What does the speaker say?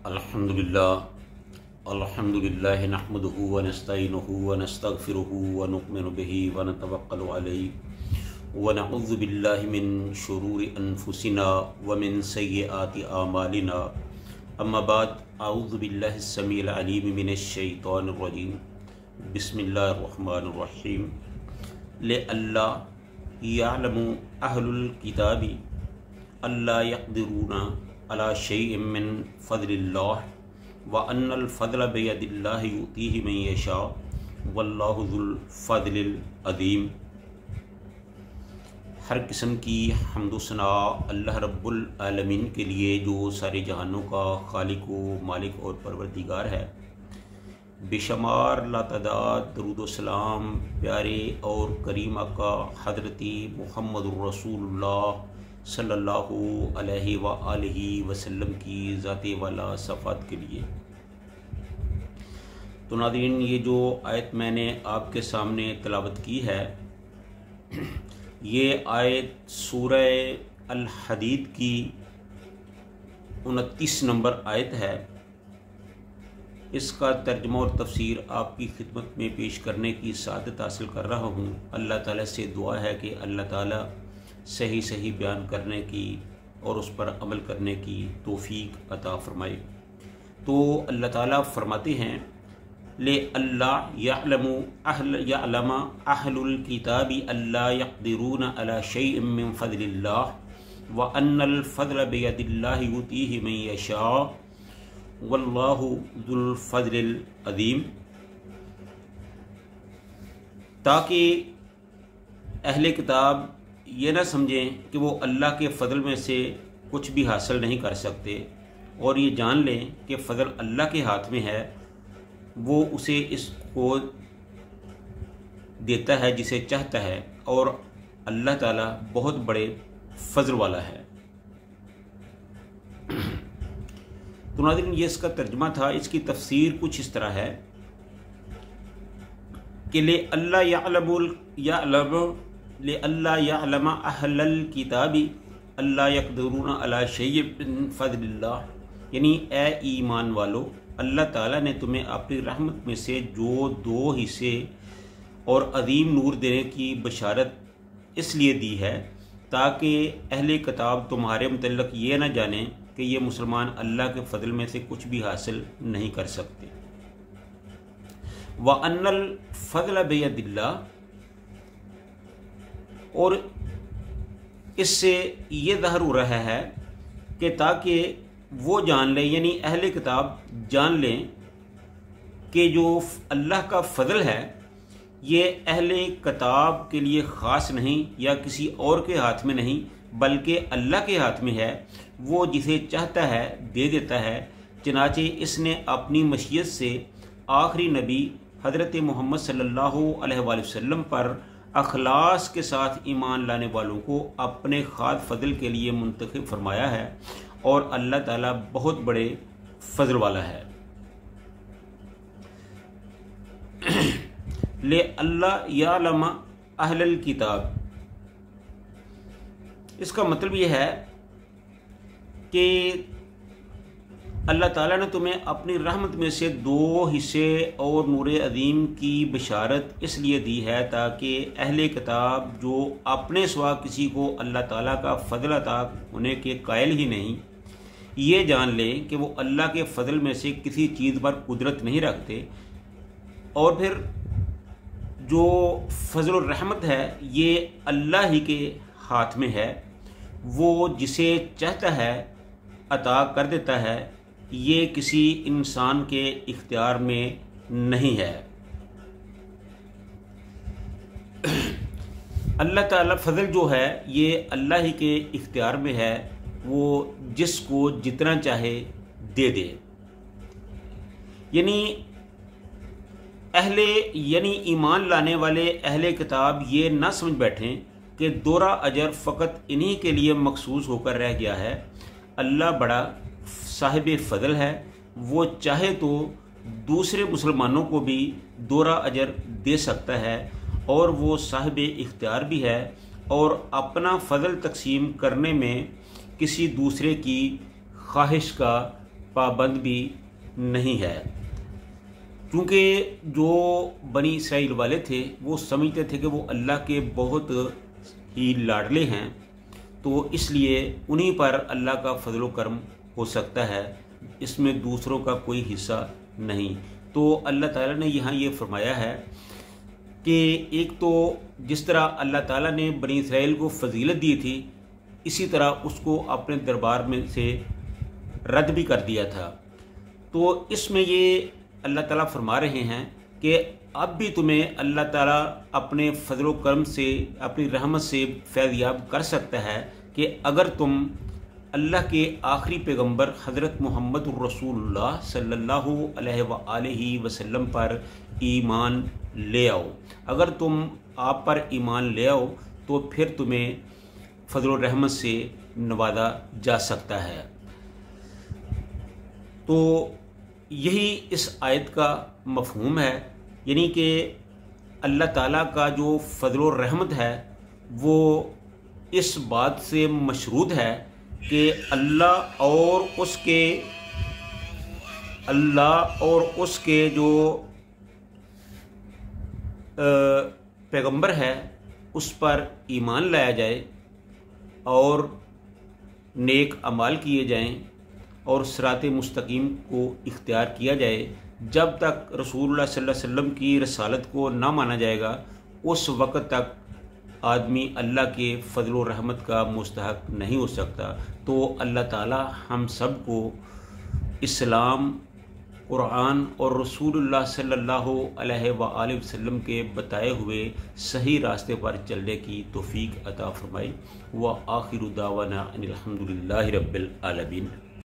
अल्हम्दुलिल्लाह नहमदुहु व नस्तईनुहु व नस्तगफिरुहु व नु'मिनु बिही व नतवक्कलु अलैहि व नऊज़ु बिल्लाहि मिन शुरूरि अनफुसिना व मिन सय्यिआति आमालिना। अम्मा बाद, अऊज़ु बिल्लाहिस समीइल अलीम मिनश शैतानिर रजीम। बिस्मिल्लाहिर रहमानिर रहीम। लिअल्ला यअलमु अहलुल किताबि अल्ला यक़दिरूना अला शैइन मिन फ़ज़लिल्लाह व अन्नल फ़ज़ल बियदिल्लाहि युतीहि मन यशा वल्लाहु ज़ुल फ़ज़लिल अज़ीम। हर किस्म की हम्द व सना अल्लाह रब्बुल आलमीन के लिए, जो सारे जहानों का खालिक व मालिक और परवरदिगार है। बेशुमार लातादाद दरूद व सलाम प्यारे और करीम आका हज़रती मुहम्मदुर रसूलुल्लाह सल्लल्लाहु अलैहि व आलिहि वसल्लम की ज़ाते वाला सफ़ात के लिए। तो नाज़रीन, ये जो आयत मैंने आपके सामने तिलावत की है, ये आयत सूरह अल हदीद की 29 नंबर आयत है। इसका तर्जुमा और तफसीर आपकी खिदमत में पेश करने की सादत हासिल कर रहा हूँ। अल्लाह ताला से दुआ है कि अल्लाह ताला सही सही बयान करने की और उस पर अमल करने की तौफीक अता फरमाए। तो अल्लाह ताला फरमाते हैं, ले अल्लाह यअलम अहलुल किताबि अल्ला यक़दिरून अला शैइन मिन फ़ज़लिल्लाह व अन्नल फ़ज़ल बियदिल्लाहि युतीहि मन यशा वल्लाहु ज़ुल फ़ज़लिल अज़ीम। ताकि अहले किताब ये ना समझें कि वो अल्लाह के फ़ज़ल में से कुछ भी हासिल नहीं कर सकते, और ये जान लें कि फ़ज़ल अल्लाह के हाथ में है। वो उसे इसको देता है जिसे चाहता है, और अल्लाह ताला बहुत बड़े फ़ज़ल वाला है। तो नाज़रीन, ये इसका तर्जुमा था। इसकी तफसीर कुछ इस तरह है कि ले अल्लाह यअलम अहलल किताबी अल्ला यक़दिरून अला शैइन मिन फ़ज़लिल्लाह, यानी ए ईमान वालो, अल्लाह ताला ने तुम्हें अपनी रहमत में से जो 2 हिस्से और अजीम नूर देने की बशारत इसलिए दी है ताकि अहले किताब तुम्हारे मुतल्लिक़ ये न जाने कि ये मुसलमान अल्लाह के फ़ज़ल में से कुछ भी हासिल नहीं कर सकते। व अन्नल फ़ज़ल बियदिल्लाह, और इससे ये ज़ाहिर हो रहा है कि ताकि वो जान लें, यानी अहले किताब जान लें कि जो अल्लाह का फ़ज़ल है ये अहले किताब के लिए ख़ास नहीं या किसी और के हाथ में नहीं, बल्कि अल्लाह के हाथ में है। वो जिसे चाहता है दे देता है। चनाचे इसने अपनी मशीयत से आखिरी नबी हज़रत मोहम्मद सल्लल्लाहु अलैहि वसल्लम पर अखलास के साथ ईमान लाने वालों को अपने खास फ़ज़ल के लिए मुंतखब फरमाया है, और अल्लाह ताला बहुत बड़े फ़ज़ल वाला है। ले अल्लाह यअलम अहलल किताब, इसका मतलब यह है कि अल्लाह ताला ने तुम्हें अपनी रहमत में से 2 हिस्से और नूर अज़ीम की बशारत इसलिए दी है ताकि अहले किताब जो अपने सिवा किसी को अल्लाह ताला का फ़ज़ल अता होने के कायल ही नहीं, ये जान लें कि वो अल्लाह के फ़ज़ल में से किसी चीज़ पर कुदरत नहीं रखते, और फिर जो फ़ज़ल और रहमत है ये अल्लाह ही के हाथ में है। वो जिसे चाहता है अता कर देता है, ये किसी इंसान के इख्तियार में नहीं है। अल्लाह ताला फ़ज़ल जो है ये अल्लाह ही के इख्तियार में है। वो जिसको जितना चाहे दे दे। यानी ईमान लाने वाले अहले किताब ये ना समझ बैठें कि दोहरा अजर फ़कत इन्हीं के लिए मखसूस होकर रह गया है। अल्लाह बड़ा साहिब फ़ज़ल है। वो चाहे तो दूसरे मुसलमानों को भी दोहरा अजर दे सकता है, और वो साहिब इख्तियार भी है, और अपना फ़ज़ल तकसीम करने में किसी दूसरे की ख्वाहिश का पाबंद भी नहीं है, क्योंकि जो बनी इसराइल वाले थे वो समझते थे कि वो अल्लाह के बहुत ही लाडले हैं, तो इसलिए उन्हीं पर अल्लाह का फजल करम हो सकता है, इसमें दूसरों का कोई हिस्सा नहीं। तो अल्लाह ताला ने यहाँ ये फरमाया है कि एक तो जिस तरह अल्लाह ताला ने बनी इसराइल को फजीलत दी थी, इसी तरह उसको अपने दरबार में से रद्द भी कर दिया था। तो इसमें ये अल्लाह ताला फरमा रहे हैं कि अब भी तुम्हें अल्लाह ताला अपने फजल करम से, अपनी रहमत से फैज़याब कर सकता है कि अगर तुम अल्लाह के आखिरी पैगंबर हज़रत मोहम्मद रसूलुल्लाह सल्लल्लाहु अलैहि वसल्लम पर ईमान ले आओ। अगर तुम आप पर ईमान ले आओ तो फिर तुम्हें फजल रहमत से नवाजा जा सकता है। तो यही इस आयत का मफ़हूम है, यानी कि अल्लाह ताला का जो फजल रहमत है वो इस बात से मशरूत है कि अल्लाह और उसके जो पैगंबर है उस पर ईमान लाया जाए और नेक अमाल किए जाएं और सिरात मुस्तकीम को इख्तियार किया जाए। जब तक रसूलुल्लाह सल्लल्लाहु अलैहि वसल्लम की रसालत को ना माना जाएगा उस वक़्त तक आदमी अल्लाह के फजल व रहमत का मुस्तहक नहीं हो सकता। तो अल्लाह ताला हम सब को इस्लाम, कुरान और रसूलुल्लाह सल्लल्लाहु अलैहि वसल्लम के बताए हुए सही रास्ते पर चलने की तौफीक अता फरमाए। व आखिरु दावाना अनिल हम्दुलिल्लाहि रब्बिल आलमीन।